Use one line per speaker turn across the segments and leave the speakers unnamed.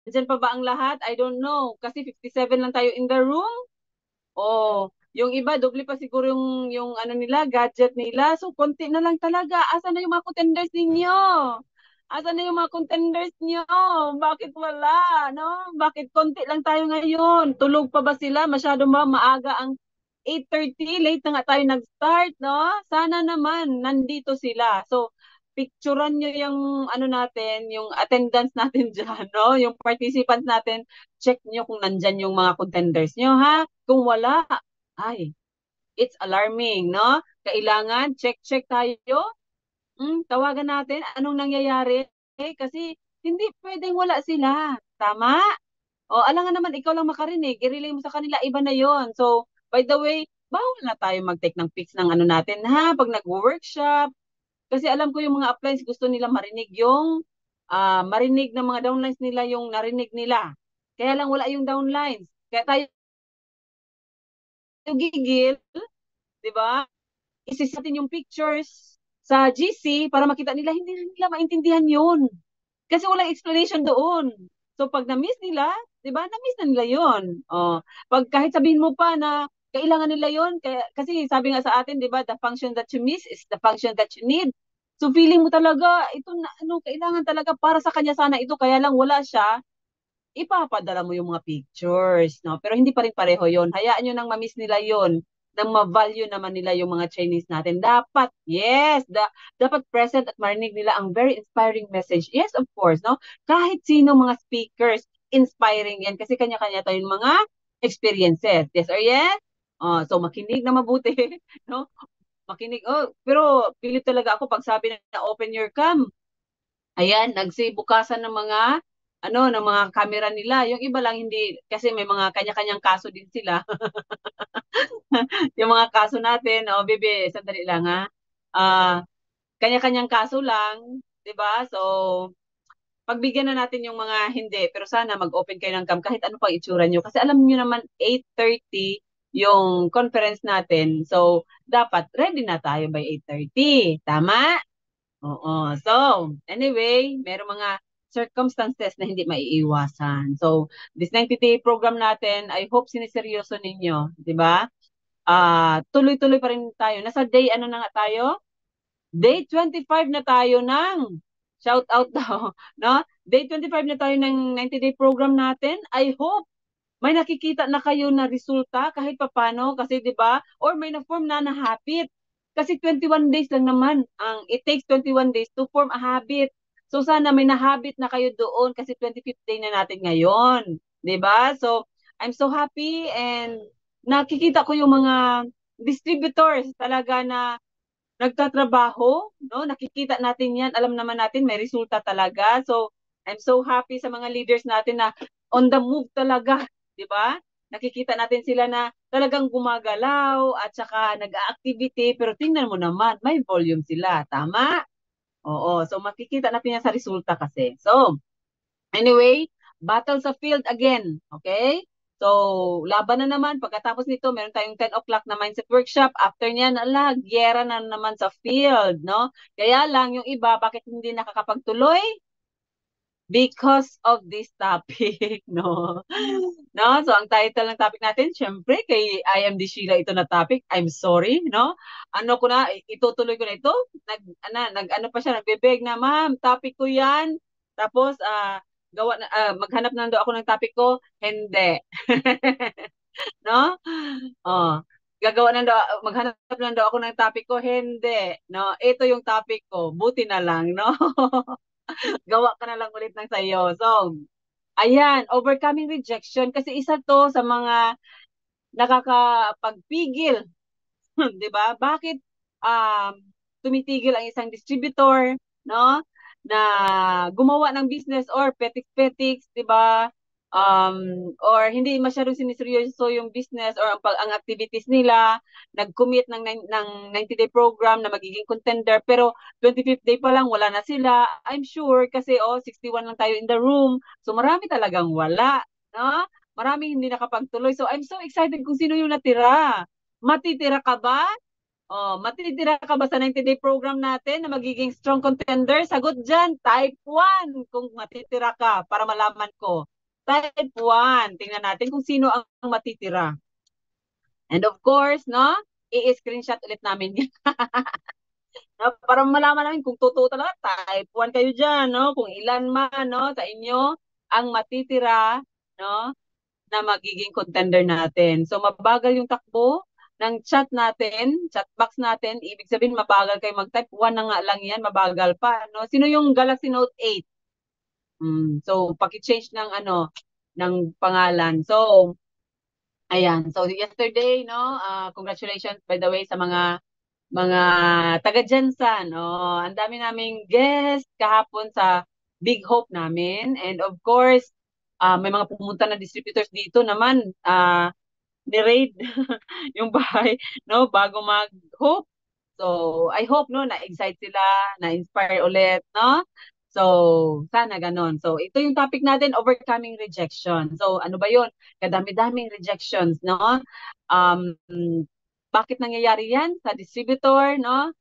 Nandyan pa ba ang lahat? I don't know. Kasi 57 lang tayo in the room. Oh, yung iba, doble pa siguro yung ano nila, gadget nila. So, konti na lang talaga. Asa na yung mga contenders ninyo? Asa na yung mga contenders nyo? Bakit wala? No? Bakit konti lang tayo ngayon? Tulog pa ba sila? Masyado ba maaga ang 8:30? Late na nga tayo nag-start, no? Sana naman, nandito sila. So, picturean nyo yung ano natin, yung attendance natin dyan, no? Yung participants natin, check nyo kung nandyan yung mga contenders nyo, ha? Kung wala, ay, it's alarming, no? Kailangan check tayo. Tawagan natin anong nangyayari. Kasi hindi pwedeng wala sila. Tama? O, alam nga naman, ikaw lang makarinig. I-relay mo sa kanila, iba na yon. So, by the way, bawal na tayo mag-take ng pics ng ano natin, ha? Pag nag-workshop. Kasi alam ko yung mga uplines gusto nila marinig yung marinig ng mga downlines nila yung narinig nila. Kaya lang wala yung downlines. Kaya tayo gigil, di ba? Isis natin yung pictures sa GC para makita nila, hindi nila maintindihan yun. Kasi walang explanation doon. So pag na-miss nila, 'di ba? Na-miss na nila 'yon. Oh, pag kahit sabihin mo pa na kailangan nila 'yon, kaya kasi sabi nga sa atin, 'di ba, the function that you miss is the function that you need. So feeling mo talaga ito na ano, kailangan talaga para sa kanya sana ito kaya lang wala siya, ipapadala mo yung mga pictures, no? Pero hindi pa rin pareho 'yon. Hayaan niyo nang ma-miss nila 'yon nang ma-value naman nila yung mga Chinese natin. Dapat, yes, dapat present at marinig nila ang very inspiring message. Yes, of course, no? Kahit sino mga speakers, inspiring yan kasi kanya-kanya tayong mga experiences. Yes or yes? So makinig na mabuti, no? Makinig. Oh, pero pilit talaga ako pag sabi na open your cam. Ayan, nagsibukasan ng mga ng mga camera nila. Yung iba lang hindi kasi may mga kanya-kanyang kaso din sila. Yung mga kaso natin, oh, bebe, sandali lang ha. Ah, kanya-kanyang kaso lang, 'di ba? So, pagbigyan na natin yung mga hindi, pero sana mag-open kayo ng cam kahit ano pang itsura nyo. Kasi alam niyo naman, 8:30 yung conference natin. So, dapat ready na tayo by 8:30. Tama? Oo. So, anyway, merong mga circumstances na hindi maiiwasan. So, this 90-day program natin, I hope siniseryoso ninyo, 'di ba? Tuloy-tuloy pa rin tayo. Nasa day ano na nga tayo? Day 25 na tayo ng shout out daw, no? Day 25 na tayo ng 90-day program natin. I hope may nakikita na kayo na resulta kahit papano kasi 'di ba? Or may na-form na habit. Kasi 21 days lang naman. It takes 21 days to form a habit. So sana may na-habit na kayo doon kasi 25th day na natin ngayon. 'Di ba? So I'm so happy and nakikita ko yung mga distributors talaga na nagtatrabaho, no? Nakikita natin 'yan. Alam naman natin may resulta talaga. So I'm so happy sa mga leaders natin na on the move talaga, 'di ba? Nakikita natin sila na talagang gumagalaw at saka nag-activity pero tingnan mo naman, may volume sila, tama? Oo, so makikita natin yan sa resulta kasi. So, anyway, battle sa field again. Okay? So, laban na naman. Pagkatapos nito, meron tayong 10 o'clock na mindset workshop. After niyan, ala, gyera na naman sa field, no? Kaya lang, yung iba, bakit hindi nakakapagtuloy? Because of this topic, no? No? So, ang title ng topic natin, syempre, kay IMD Sheila ito na topic. I'm sorry, no? Ano ko na, itutuloy ko na ito. Ano pa siya, nagbebeg na, ma'am, topic ko yan. Tapos, maghanap na daw ako ng topic ko. Hindi. No? Oh, maghanap na daw ako ng topic ko. Hindi. No? Ito yung topic ko. Buti na lang, no? Gawa ka na lang ulit ng sayo. So, ayan, overcoming rejection kasi isa to sa mga nakakapagpigil, 'di ba? Bakit um tumitigil ang isang distributor, no? Na gumawa ng business or petiks-petiks, 'di ba? Or hindi masyadong siniseryoso yung business or ang activities nila, nag-commit ng 90-day program na magiging contender pero 25th day pa lang wala na sila. I'm sure kasi 61 lang tayo in the room. So marami talagang wala, no? Marami hindi nakapagtuloy. So I'm so excited kung sino yung natira. Matitira ka ba? Matitira ka ba sa 90-day program natin na magiging strong contender? Sagot dyan, type 1 kung matitira ka para malaman ko. Type 1. Tingnan natin kung sino ang matitira. And of course, no, i-screenshot ulit namin yan. No, para malaman namin kung totoo talaga, type 1 kayo dyan, no? Kung ilan man, no, sa inyo ang matitira, no, na magiging contender natin. So, mabagal yung takbo ng chat natin, chat box natin. Ibig sabihin, mabagal kayo mag-type. 1 na nga lang yan, mabagal pa, no? Sino yung Galaxy Note 8? So, paki-change ng ano, ng pangalan. So, ayan. So, yesterday, no, congratulations by the way sa mga taga Jensan. Oh, ang dami naming guest kahapon sa Big Hope namin. And of course, may mga pumunta na distributors dito naman, ni-raid yung bahay, no, bago mag-Hope. So, I hope, no, na-excite sila, na-inspire ulit, no? So, sana ganon. So, ito yung topic natin, overcoming rejection. So, ano ba yun? Kadami-daming rejections, no? Um, bakit nangyayari yan sa distributor, no?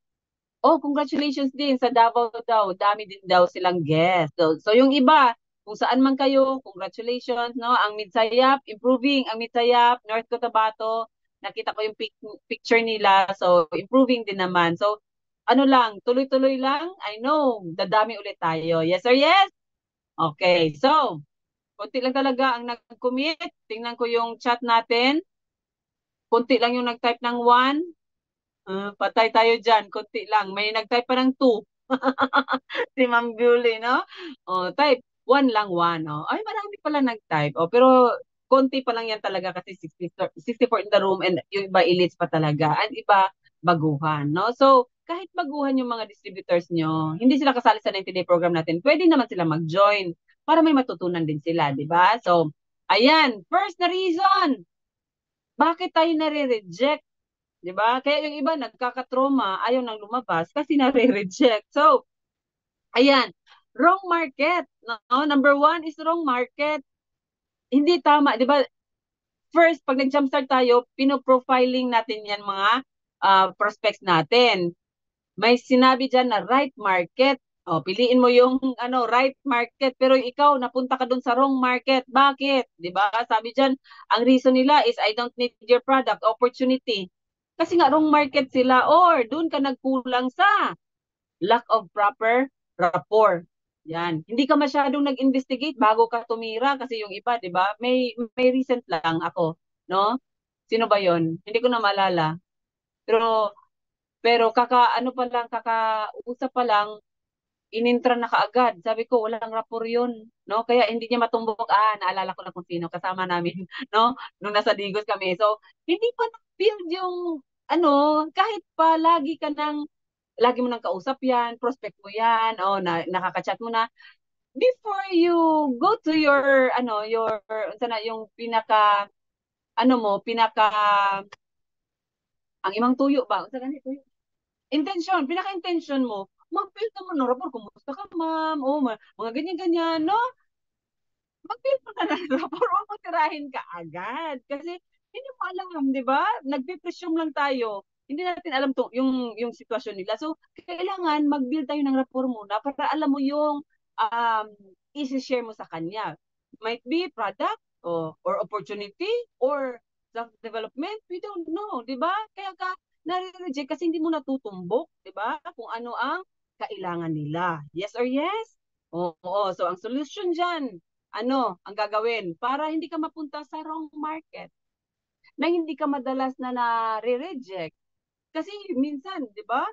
Oh, congratulations din sa Davao daw. Dami din daw silang guest. So yung iba, kung saan man kayo, congratulations, no? Ang Midsayap, improving ang Midsayap, North Cotabato. Nakita ko yung picture nila. So, improving din naman. So, ano lang, tuloy-tuloy lang. I know, dadami ulit tayo. Yes or yes? Okay. So, konti lang talaga ang nag-commit. Tingnan ko yung chat natin. Konti lang yung nag-type ng 1. Patay tayo dyan, konti lang. May nag-type pa ng 2. Si Ma'am Julie, no? Type 1 lang, 1. Ay, marami pala nag-type. Pero konti pa lang yan talaga kasi 64 in the room and yung iba elites pa talaga. And iba baguhan, no? So, kahit baguhan yung mga distributors nyo, hindi sila kasali sa 90-day program natin, pwede naman sila mag-join para may matutunan din sila, di ba? So, ayan, first na reason, bakit tayo nare-reject? 'Di ba? Kaya yung iba nagkakatroma, ayaw nang lumabas kasi nare-reject. So, ayan, wrong market. No? Number 1 is wrong market. Hindi tama, 'di ba? First, pag nag-jumpstart tayo, pino-profiling natin 'yan mga prospects natin. May sinabi diyan na right market. Piliin mo yung right market pero ikaw napunta ka dun sa wrong market. Bakit? 'Di ba? Sabi diyan, ang reason nila is I don't need your product, opportunity. Kasi nga wrong market sila or doon ka nagkulang sa lack of proper rapport. Yan. Hindi ka masyadong nag-investigate bago ka tumira kasi yung iba, 'di ba? May recent lang ako, no? Sino ba 'yon? Hindi ko na maalala. Pero kakausap pa lang, inintra na kaagad. Sabi ko, walang rapor yun, no? Kaya hindi niya matumbok. Naalala ko na kung sino kasama namin, no? Nung nasa Digos kami. So, hindi pa na-build yung, kahit pa lagi mo nang kausap yan, prospect mo yan, nakaka-chat mo na, before you go to yung ang imang tuyo ba? Unsa gani tuyo? Pinaka-intention mo, mag-build naman ng rapport. Kumusta ka, ma'am? Mga ganyan-ganyan, no? Mag-build mo na ng rapport. Huwag mo tirahin ka agad. Kasi, hindi mo alam, di ba? Nagpe-presume lang tayo. Hindi natin alam yung sitwasyon nila. So, kailangan mag-build tayo ng rapport muna para alam mo yung isi-share mo sa kanya. Might be product or opportunity or self-development. We don't know, di ba? Kaya ka nare-reject kasi hindi mo natutumbok, di ba? Kung ano ang kailangan nila. Yes or yes? Oo. So, ang solution dyan, ang gagawin para hindi ka mapunta sa wrong market, na hindi ka madalas na nare-reject. Kasi minsan, di ba?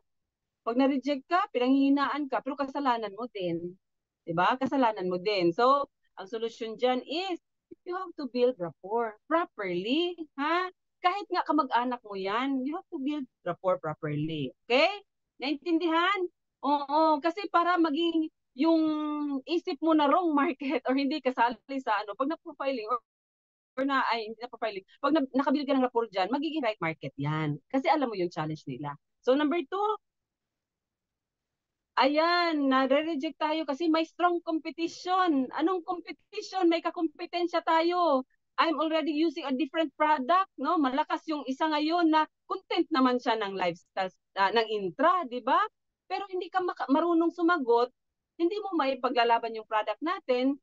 Pag na-reject ka, pinanghihinaan ka, pero kasalanan mo din. Di ba? Kasalanan mo din. So, ang solution dyan is, you have to build rapport properly. Ha? Kahit nga kamag-anak mo yan, you have to build rapport properly. Okay? Naintindihan? Oo. Kasi para maging yung isip mo na wrong market or hindi kasali sa pag na-profiling hindi na profiling, pag nakabuild ka ng rapport dyan, magiging right market yan. Kasi alam mo yung challenge nila. So, number 2, ayan, nare-reject tayo kasi may strong competition. Anong competition? May kakompetensya tayo. I'm already using a different product, no? Malakas yung isa ngayon na content naman siya ng lifestyle, ng intra, di ba? Pero hindi ka marunong sumagot, hindi mo may paglalaban yung product natin,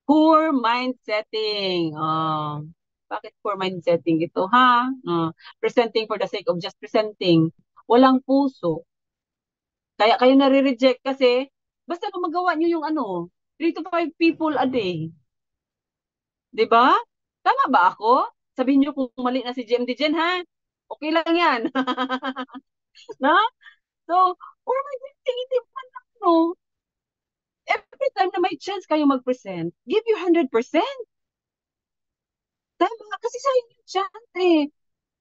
Poor mind setting. Bakit poor mind setting ito, ha? Presenting for the sake of just presenting. Walang puso. Kaya kayo nare-reject kasi basta kung magawa nyo yung 3 to 5 people a day. 'Di ba? Tama ba ako? Sabihin nyo kung mali na si GMD Jen, ha? Okay lang yan. No? So, poor mind setting, hindi pa no. Every time na may chance kayo mag-present, give you 100%. Tama, kasi sayang yung chance eh.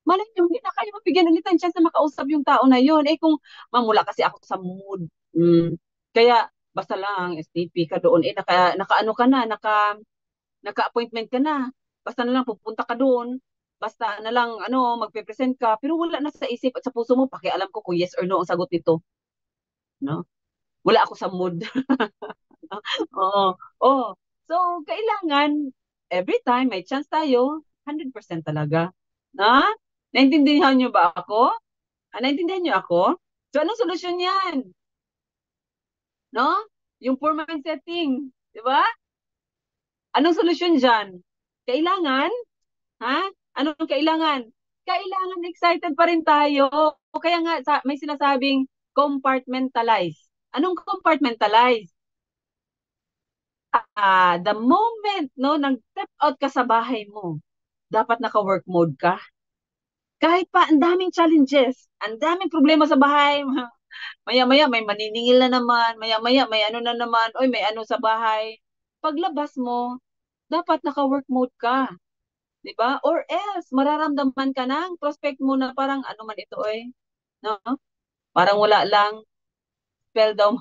Malay nyo, hindi na kayo mabigyan ulit ng chance na makausap yung tao na yun. Eh kung mamula kasi ako sa mood. Kaya basta lang, STP ka doon. Eh naka-ano ka na, naka-appointment ka na. Basta na lang pupunta ka doon. Basta na lang magpe-present ka. Pero wala na sa isip at sa puso mo, pakialam ko kung yes or no ang sagot nito. No? Wala ako sa mood. Oo. Oh. So, kailangan, every time may chance tayo, 100% talaga. Na? Naintindihan niyo ba ako? Naintindihan niyo ako? So, anong solusyon yan? No? Yung poor mind setting. Di ba? Anong solusyon dyan? Kailangan, ha? Anong kailangan? Kailangan excited pa rin tayo. O kaya nga, may sinasabing compartmentalize. Anong compartmentalize? The moment, no, nag-step out ka sa bahay mo, dapat naka-work mode ka. Kahit pa ang daming challenges, ang daming problema sa bahay, maya-maya may maniningil na naman, maya-maya may ano na naman, oy may ano sa bahay. Paglabas mo, dapat naka-work mode ka. 'Di ba? Or else, mararamdaman ka ng prospect mo na parang ano man ito no? Parang wala lang, spell daw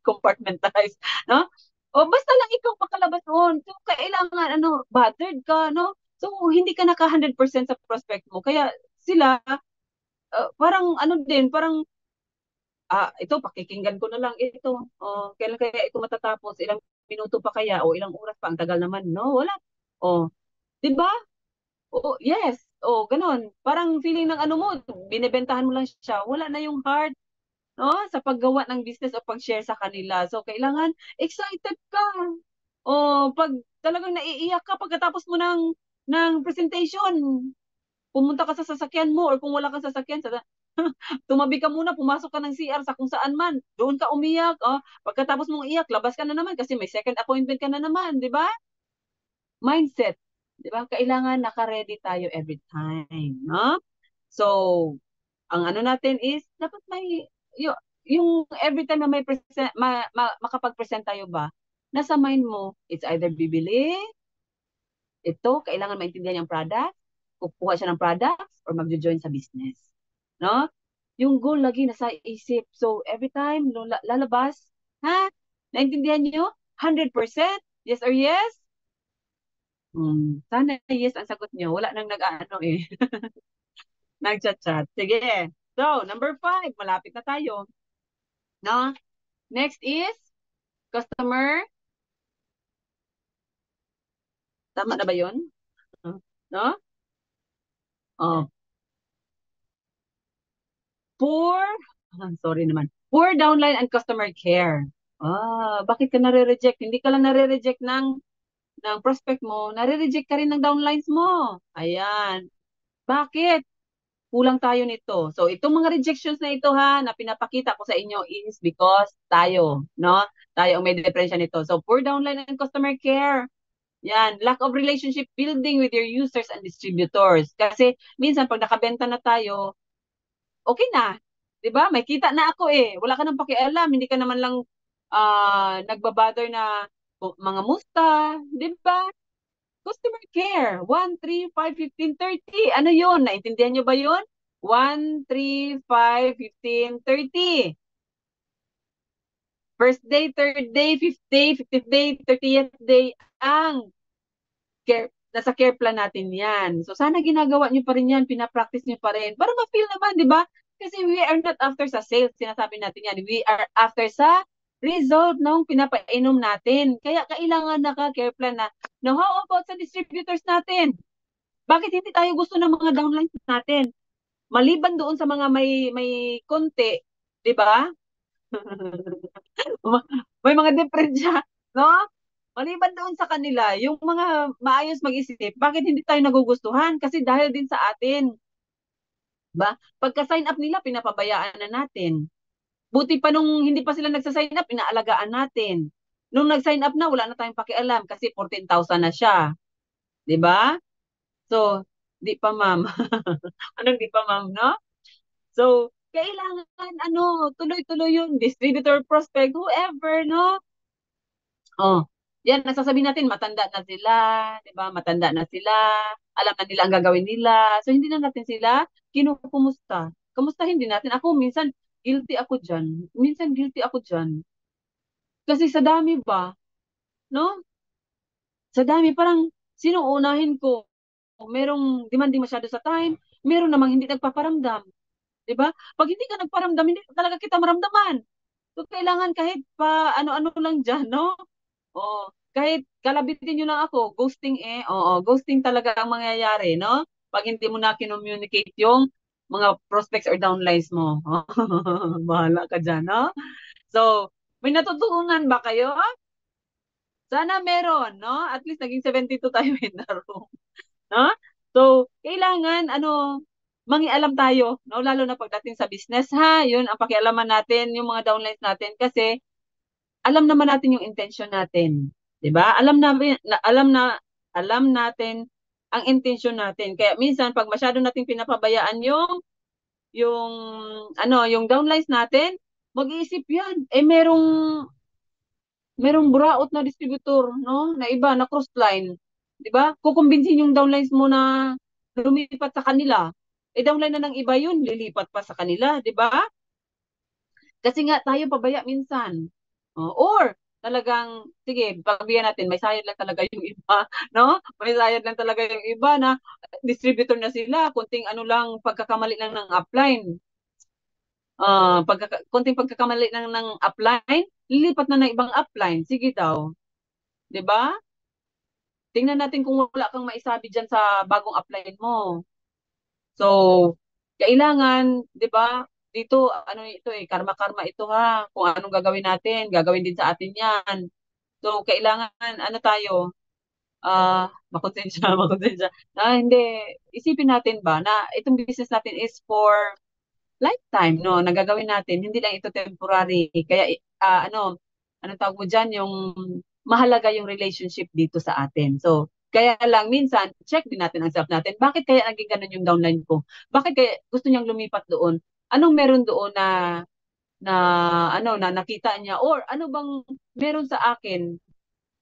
compartmentalize, no? O basta lang ikaw makalabas noon. So, kailangan, bothered ka, no? So, hindi ka naka 100% sa prospect mo. Kaya sila, parang ano din, parang, ito, pakikinggan ko na lang ito. Kailan kaya ito matatapos? Ilang minuto pa kaya? O ilang oras pa? Ang tagal naman. No, wala. O, di ba? O, yes. O, ganun. Parang feeling ng ano mo, binibentahan mo lang siya. Wala na yung heart, no? Sa paggawa ng business o pag-share sa kanila. So, kailangan excited ka. O, pag talagang naiiyak ka pagkatapos mo ng presentation, pumunta ka sa sasakyan mo or kung wala kang sasakyan, tumabi ka muna, pumasok ka ng CR sa kung saan man. Doon ka umiyak. Pagkatapos mong iyak, labas ka na naman kasi may second appointment ka na naman, di ba? Mindset. Di ba? Kailangan naka-ready tayo every time. No? So, ang ano natin is, dapat may, yung every time na may makapag-present tayo ba, nasa mind mo, it's either bibili, ito, kailangan maintindihan yung product, kukuha siya ng products, or magjo-join sa business. No? Yung goal lagi nasa isip. So, every time lalabas, ha? Naintindihan niyo? 100%? Yes or yes? Sana yes ang sagot niyo. Wala nang nag-ano eh. Nag-chat-chat. Sige. So, number 5, malapit na tayo. No? Next is customer. Tama na ba 'yon? No? Oh, poor, sorry naman. Poor downline and customer care. Bakit ka nare-reject? Hindi ka lang nare-reject ng prospect mo, nare-reject ka rin ng downlines mo. Ayan. Bakit? Kulang tayo nito. So, itong mga rejections na ito ha, na pinapakita ko sa inyo is because tayo, no? Tayo ang may diferensya nito. So, poor downline and customer care. Yan, lack of relationship building with your users and distributors. Kasi minsan pag nakabenta na tayo, okay na. 'Di ba? May kita na ako eh. Wala ka nang pakialam, hindi ka naman lang nagbabother na mga musta, 'di ba? Customer care, 1, 3, 5, 15, 30. Ano 'yon? Naintindihan niyo ba 'yon? 1, 3, 5, 15, 30. First day, third day, fifth day, 50th day, 30th day, ang nasa care plan natin yan. So, sana ginagawa nyo pa rin yan, pinapractice nyo pa rin. Para ma-feel naman, di ba? Kasi we are not after sa sales, sinasabi natin yan. We are after sa result ng pinapainom natin. Kaya kailangan naka-care plan na. Now, how about sa distributors natin? Bakit hindi tayo gusto ng mga downlines natin? Maliban doon sa mga may konti, di ba? May mga diferensya, no? Maliban doon sa kanila, yung mga maayos mag-isip, bakit hindi tayo nagugustuhan? Kasi dahil din sa atin, ba? Pagka-sign up nila, pinapabayaan na natin. Buti pa nung hindi pa sila nagsa-sign up, inaalagaan natin. Nung nag-sign up na, wala na tayong pakialam kasi 14,000 na siya. 'Di ba? So, di pa ma'am. Anong di pa ma'am, no? So, kailangan tuloy-tuloy yung distributor, prospect, whoever, no? Oh, yan, nasasabihin natin, matanda na sila, di ba? Matanda na sila, alam na nila ang gagawin nila. So, hindi na natin sila kinukumusta. Kamustahin din natin. Ako, minsan, guilty ako dyan. Minsan, guilty ako dyan. Kasi sa dami ba, no? Sa dami, parang, sino unahin ko? Merong demanding masyado sa time, meron namang hindi nagpaparamdam. Di ba? Pag hindi ka nagparamdam, hindi talaga kita maramdaman. So, kailangan kahit pa ano-ano lang dyan, no? Oo. Kahit kalabitin nyo lang ako, ghosting oo, ghosting talaga ang mangyayari, no? Pag hindi mo na kinommunicate yung mga prospects or downlines mo. Bahala ka dyan, no? So, may natutunan ba kayo? Sana meron, no? At least naging 72 tayo in the room, no? So, kailangan, mangialam tayo, no? Lalo na pagdating sa business, ha? Yun, ang pakialaman natin, yung mga downlines natin, kasi alam naman natin yung intention natin, 'di ba? Alam natin ang intention natin. Kaya minsan pag masyado nating pinapabayaan yung yung downlines natin, mag-iisip 'yan. Merong buraot na distributor, no? Na iba na crossline, 'di ba? Kukumbinsin yung downlines mo na lumipat sa kanila. Downline na ng iba yun, lilipat pa sa kanila, 'di ba? Kasi nga tayo pabaya minsan. Or talagang, sige, pagbigyan natin, may sayad lang talaga yung iba, no? May sayad lang talaga yung iba na distributor na sila, kunting ano lang, pagkakamali lang ng upline. Kunting pagkakamali lang ng upline, lilipat na ng ibang upline. Sige daw, 'di ba? Tingnan natin kung wala kang maisabi diyan sa bagong upline mo. So, kailangan, 'di ba? Dito ano ito karma-karma ito ha. Kung anong gagawin natin, gagawin din sa atin 'yan. So, kailangan ano tayo, makonsensya, makonsensya. Hindi, isipin natin ba na itong business natin is for lifetime, no? Nagagawin natin, hindi lang ito temporary. Kaya, anong tawag mo dyan, yung mahalaga yung relationship dito sa atin. So, kaya lang, minsan, check din natin ang self natin. Bakit kaya naging ganun yung downline ko? Bakit kaya gusto niyang lumipat doon? Anong meron doon na na nakita niya or ano bang meron sa akin,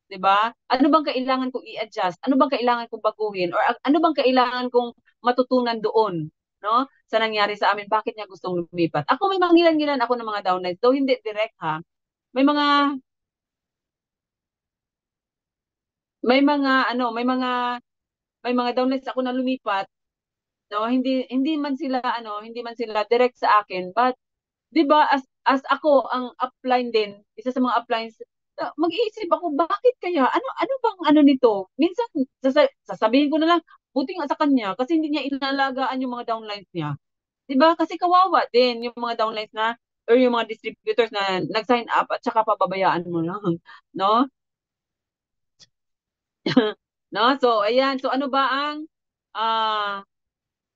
'di ba? Ano bang kailangan kong i-adjust? Ano bang kailangan kong baguhin or ano bang kailangan kong matutunan doon, no? Sa nangyari sa amin, bakit niya gustong lumipat? Ako may mangilan-ngilan ako ng mga downlines, though hindi direct ha. May mga may mga may mga downlines ako na lumipat, no? Hindi man sila hindi man sila direct sa akin, but 'di ba as ako ang upline din, isa sa mga uplines, mag-iisip ako bakit kaya? Ano ano bang ano nito? Minsan sasabihin ko na lang buti nga sa kanya kasi hindi niya inalagaan yung mga downlines niya. 'Di ba? Kasi kawawa din yung mga downlines na or yung mga distributors na nag-sign up at saka pababayaan mo lang, no? No? So ayan, so ah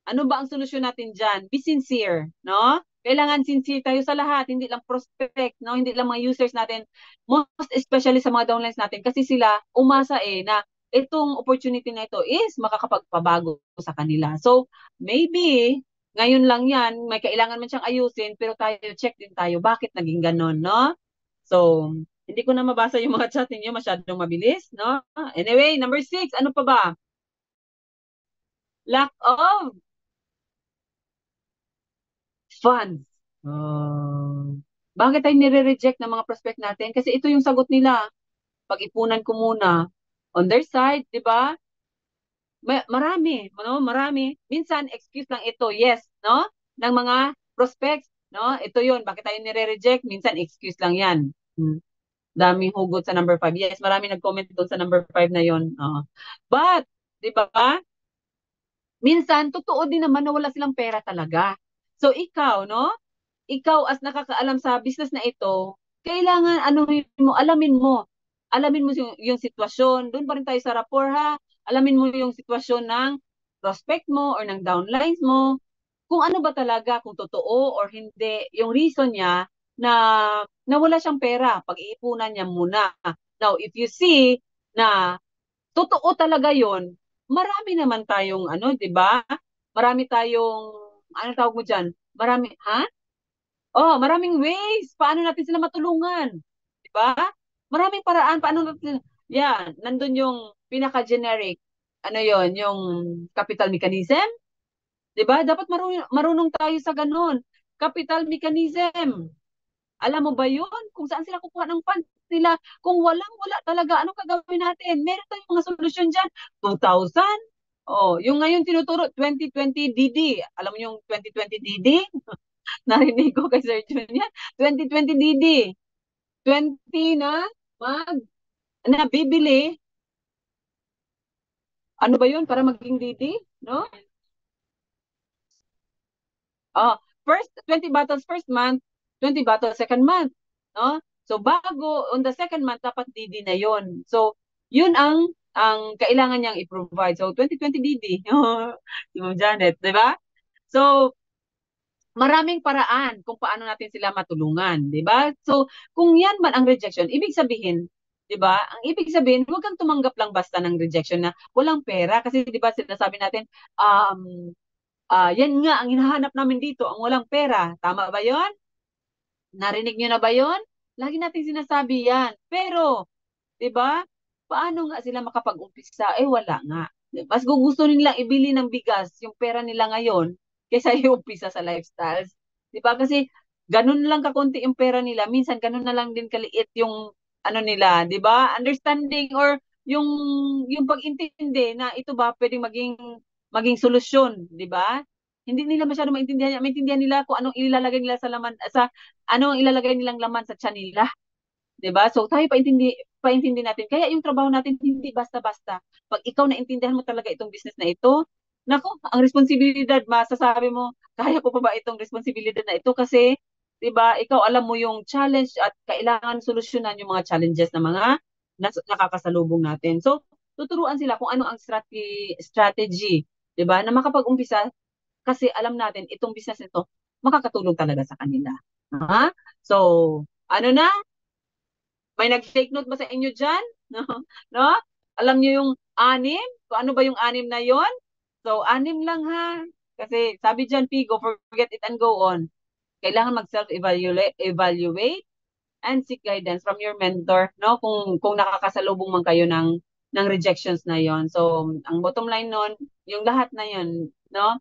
ano ba ang solusyon natin diyan? Be sincere, no? Kailangan sincere tayo sa lahat, hindi lang prospect, no? Hindi lang mga users natin, most especially sa mga downlines natin kasi sila umasa na itong opportunity na ito is makakapagpabago sa kanila. So, maybe ngayon lang 'yan, may kailangan man siyang ayusin, pero tayo check din tayo bakit naging ganon, no? So, hindi ko na mabasa yung mga chat ninyo, masyadong mabilis, no? Anyway, number 6, ano pa ba? Lack of funds. Bakit tayo nire-reject ng mga prospect natin? Kasi ito yung sagot nila. Pag-ipunan ko muna. On their side, di ba? Marami, no? Marami. Minsan, excuse lang ito, yes, no? Ng mga prospects, no? Ito yun. Bakit tayo nire-reject? Minsan, excuse lang yan. Daming hugot sa number 5. Yes, marami nag-comment doon sa number 5 na yun. But, di ba? Minsan, totoo din naman na wala silang pera talaga. So, ikaw, no? Ikaw as nakakaalam sa business na ito, kailangan alamin mo alamin mo yung sitwasyon. Doon pa rin tayo sa rapport ha. Alamin mo yung sitwasyon ng prospect mo or ng downlines mo. Kung ano ba talaga, kung totoo or hindi, yung reason niya na nawala siyang pera, pag-iipunan niya muna. Now, if you see na totoo talaga yon, marami naman tayong ano, 'di ba? Marami tayong ano tawag mo diyan? Marami, ha? Oh, maraming ways paano natin sila matulungan, 'di ba? Maraming paraan paano natin. Yan, nandun yung pinaka-generic ano yon, yung capital mechanism, 'di ba? Dapat marunong tayo sa ganun. Capital mechanism. Alam mo ba yun? Kung saan sila kukuha ng funds nila? Kung wala talaga, anong gagawin natin? Meron tayong mga solusyon dyan. 2,000? Oh, yung ngayon tinuturo, 2020 DD. Alam mo yung 2020 DD? Narinig ko kay Sir Jun yan. 2020 DD. 20 na mag na bibili. Ano ba yun? Para maging DD? No? Oh, first 20 bottles first month, 20 bottles second month, no? So bago on the second month dapat DD na 'yon. So yun ang kailangan niyang i-provide. So 2020 DD. Si Ma'am Janet, 'di ba? So maraming paraan kung paano natin sila matulungan, 'di ba? So kung yan man ang rejection, ibig sabihin, 'di ba? Ang ibig sabihin, huwag kang tumanggap lang basta ng rejection na walang pera kasi 'di ba sinasabi natin yan nga ang hinahanap namin dito, ang walang pera. Tama ba yon? Narinig nyo na ba yon? Lagi natin sinasabi yan. Pero, di ba, paano nga sila makapag-umpisa? Eh, wala nga. Mas gusto nilang ibili ng bigas yung pera nila ngayon kaysa iumpisa sa lifestyles. Di ba? Kasi ganun lang kakunti yung pera nila. Minsan ganun na lang din kaliit yung ano nila, di ba? Understanding or yung yung pag-intindi na ito ba pwedeng maging solusyon, di ba? Hindi nila masyado maintindihan nila kung anong ilalagay nila sa laman sa ano ang ilalagay nilang laman sa tiyan nila. 'Di ba? So tayo paintindi natin. Kaya yung trabaho natin hindi basta-basta. Pag ikaw naintindihan mo talaga itong business na ito, nako, ang responsibilidad, masasabi mo, kaya ko pa ba itong responsibilidad na ito kasi 'di ba? Ikaw alam mo yung challenge at kailangan solusyonan yung mga challenges na mga nakakasalubong natin. So tuturuan sila kung ano ang strategy, 'di ba? Na makapag-umpisa kasi alam natin itong business nito makakatulong talaga sa kanila. Ha? So, ano na? May nag-take note ba sa inyo dyan? No? No? Alam niyo yung anim? Kung ano ba yung anim na yon? So, anim lang ha. Kasi sabi dyan, Pigo, forget it and go on. Kailangan mag-self-evaluate evaluate, and seek guidance from your mentor, no? Kung nakakasalubong man kayo ng rejections na yon. So, ang bottom line nun, yung lahat na yon, no?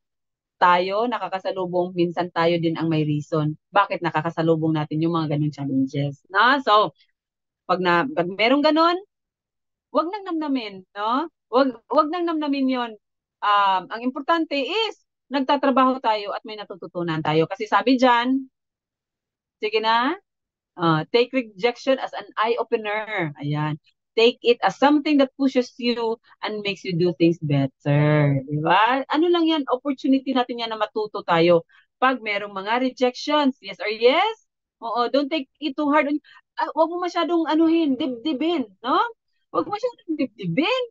Tayo nakakasalubong, minsan tayo din ang may reason. Bakit nakakasalubong natin yung mga ganung challenges, no? So, pag merong ganon, wag nang namnamin, no? Wag nang namnamin 'yon. Ang importante is nagtatrabaho tayo at may natututunan tayo. Kasi sabi diyan, sige na, take rejection as an eye opener. Ayan. Take it as something that pushes you and makes you do things better. Di ba? Ano lang yan, opportunity natin yan na matuto tayo. Pag merong mga rejections, yes or yes? Oo, don't take it too hard. Huwag mo masyadong anuhin, dibdibin, no? Huwag mo masyadong dibdibin.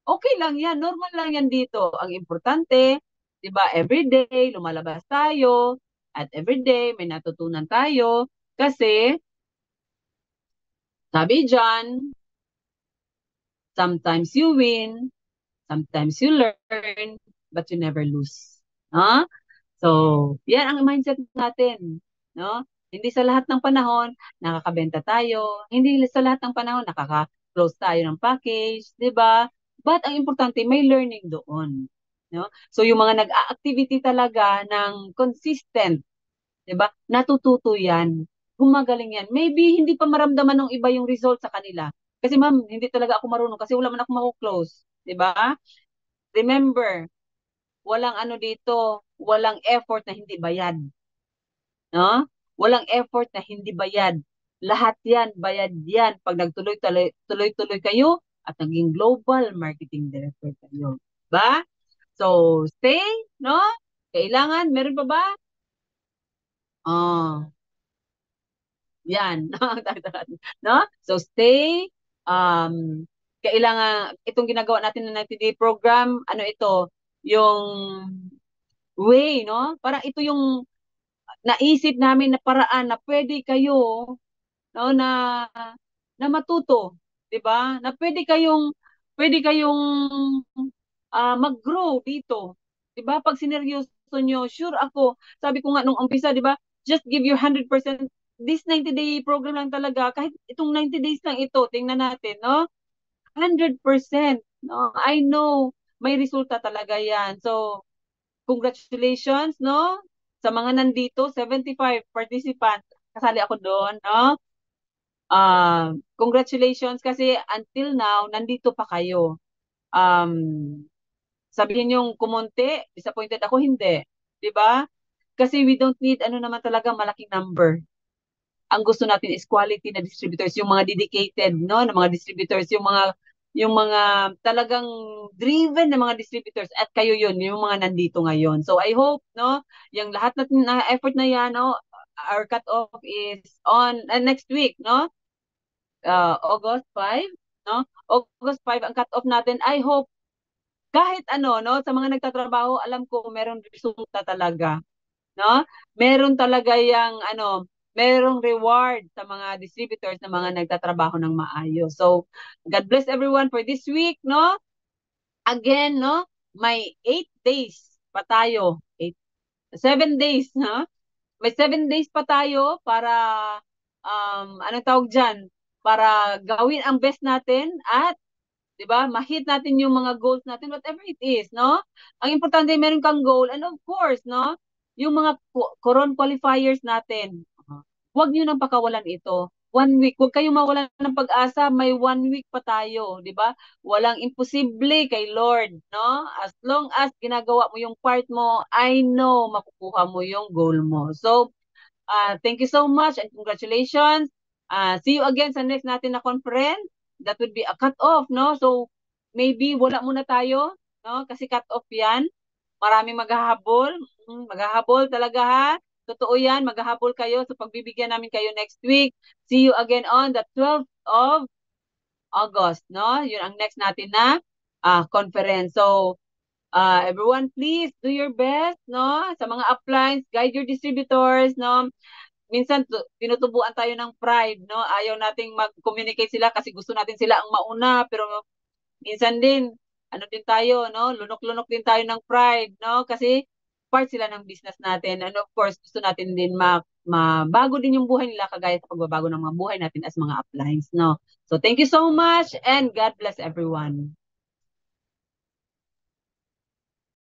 Okay lang yan, normal lang yan dito. Ang importante, di ba, everyday, lumalabas tayo, at everyday, may natutunan tayo. Kasi, sabi dyan, sometimes you win, sometimes you learn, but you never lose. Huh? So, yan ang mindset natin. No? Hindi sa lahat ng panahon, nakakabenta tayo. Hindi sa lahat ng panahon, nakaka-close tayo ng package. Di ba? But ang importante, may learning doon. No? So, yung mga nag-activity talaga ng consistent, di ba? Natututo yan. Gumagaling yan. Maybe hindi pa maramdaman ng iba yung result sa kanila. Kasi ma'am, hindi talaga ako marunong kasi wala man ako mako-close. Di ba? Remember, walang ano dito, walang effort na hindi bayad. No? Walang effort na hindi bayad. Lahat yan, bayad yan. Pag nagtuloy-tuloy kayo at naging global marketing director kayo. Ba? So, stay, no? Kailangan, meron pa ba? Oh, yan. No? So, stay, um, kailangan, itong ginagawa natin na 90-day program, ano ito, yung way, no? Parang ito yung naisip namin na paraan na pwede kayo, no, na matuto, 'di ba? Na pwede kayong mag-grow dito. 'Di ba? Pag sineryoso nyo, sure ako, sabi ko nga nung umpisa, 'di ba? Just give your 100%. This 90-day program lang talaga, kahit itong 90 days lang ito, tingnan natin, no? 100%, no? I know may resulta talaga 'yan. So, congratulations, no? Sa mga nandito, 75 participants, kasali ako doon, no? Congratulations kasi until now, nandito pa kayo. Um, Sabihin yung kumonti, disappointed ako, hindi. 'Di ba? Kasi we don't need ano naman talaga malaking number. Ang gusto natin is quality na distributors, yung mga dedicated, no, na mga distributors, yung mga talagang driven na mga distributors, at kayo yun, yung mga nandito ngayon. So I hope, no, yung lahat natin na effort na yan, no, our cut off is on next week, no? August 5, no? August 5 ang cut off natin. I hope kahit ano, no, sa mga nagtatrabaho, alam ko meron resulta talaga, no? Meron talaga yung ano, merong reward sa mga distributors na mga nagtatrabaho ng maayos. So, God bless everyone for this week, no? Again, no? May 8 days pa tayo. 7 days, no? May 7 days pa tayo para anong tawag diyan? Para gawin ang best natin at 'di ba? Ma-hit natin yung mga goals natin, whatever it is, no? Ang importante meron kang goal, and of course, no? Yung mga Coron qualifiers natin. Huwag niyo nang pakawalan ito. 1 week, huwag kayong mawalan ng pag-asa, may 1 week pa tayo, 'di ba? Walang imposible kay Lord, no? As long as ginagawa mo yung part mo, I know makukuha mo yung goal mo. So, thank you so much and congratulations. See you again sa next natin na conference. That would be a cut-off, no? So, maybe wala muna tayo, no? Kasi cut-off yan. Maraming maghahabol. Maghahabol talaga, ha? Totoo yan, maghahabol kayo. So, pagbibigyan namin kayo next week. See you again on the 12th of August, no? Yun ang next natin na conference. So, everyone, please do your best, no? Sa mga uplines, guide your distributors, no? Minsan tinutubuan tayo ng pride, no? Ayaw nating mag-communicate sila kasi gusto natin sila ang mauna, pero minsan din ano din tayo, no? Lunok-lunok din tayo ng pride, no? Kasi part sila ng business natin. And of course, gusto natin din mabago din yung buhay nila kagaya sa pagbabago ng mga buhay natin as mga uplines, no? So thank you so much and God bless everyone.